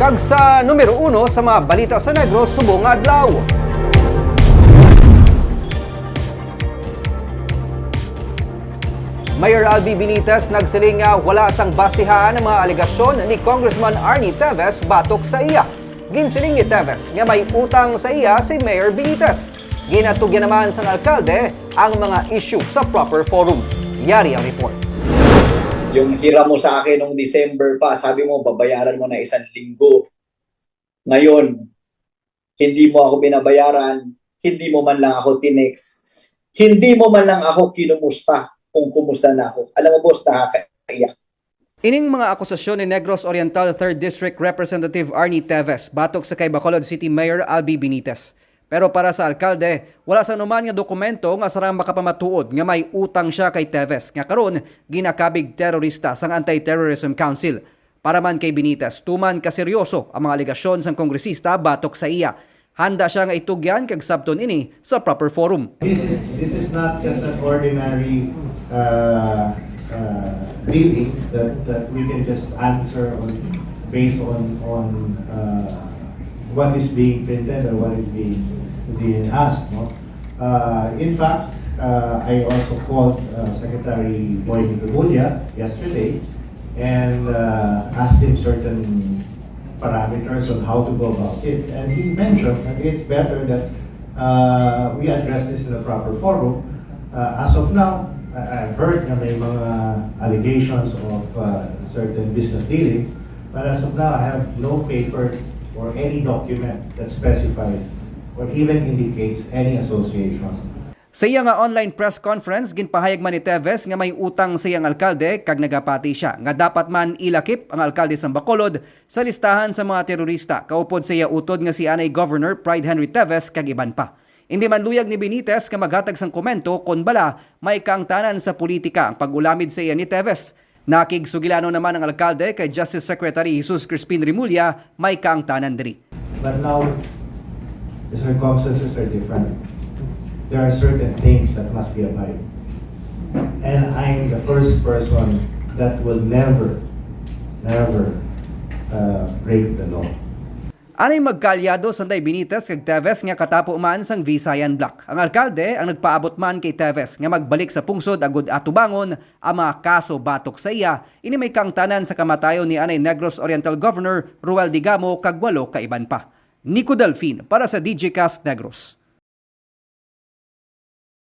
Kag sa numero 1 sa mga balita sa Negros subong adlaw. Mayor Albee Benitez nagsiling nga wala sang basihan ang mga alegasyon ni Congressman Teves batok sa iya. Ginsiling ni Teves nga may utang sa iya si Mayor Benitez. Ginatugyan naman sang alkalde ang mga issue sa proper forum. Yari ang report. Yung hira mo sa akin nung December pa, sabi mo babayaran mo na 1 linggo. Ngayon, hindi mo ako binabayaran, hindi mo man lang ako tinext, hindi mo man lang ako kinumusta kung kumusta na ako. Alam mo boss, nakakaiyak. Ining mga akusasyon ni Negros Oriental 3rd District Representative Teves batok sa kay Bacolod City Mayor Albee Benitez. Pero para sa alkalde, wala sa numan nga dokumento nga sarang makapamatuod nga may utang siya kay Teves nga karon ginakabig terorista sang Anti-Terrorism Council. Para man kay Benitez, tuman kaseryoso ang mga alegasyon sang kongresista batok sa iya. Handa siya nga itugyan kag sabton ini sa proper forum. This is not just an ordinary dealings that we can just answer based on what is being printed or what is being asked. No? In fact, I also called Secretary Boy Nicobulia yesterday and asked him certain parameters on how to go about it. And he mentioned that it's better that we address this in a proper forum. As of now, I've heard na may mga allegations of certain business dealings, but as of now, I have no paper or any document that specifies or even indicates any association. Sa iya nga online press conference, ginpahayag man ni Teves nga may utang sa iyang alkalde kag nagapati siya nga dapat man ilakip ang alkalde sa Bacolod sa listahan sa mga terorista kaupod sa iya utod nga si Anay Governor Pride Henry Teves kag iban pa. Hindi man luyag ni Benitez nga maghatag sang komento kon bala may kaangtanan sa politika ang pag-ulamid sa iya ni Teves. Nakigsugilano naman ang alkalde kay Justice Secretary Jesus Crispin Rimulya may kaangtanan diri. But now, the circumstances are different. There are certain things that must be abided. And I'm the first person that will never break the law. Anay magkalyado sanday Benitez kag Teves nga katapo man sang Visayan Block. Ang alkalde ang nagpaabot man kay Teves nga magbalik sa pungsod agud atubangon ang mga kaso batok sa iya. Ini may kaangtanan sa kamatayon ni Anay Negros Oriental Governor Ruel Digamo kag 8 ka iban pa. Nico Delfin para sa DJ Cast Negros.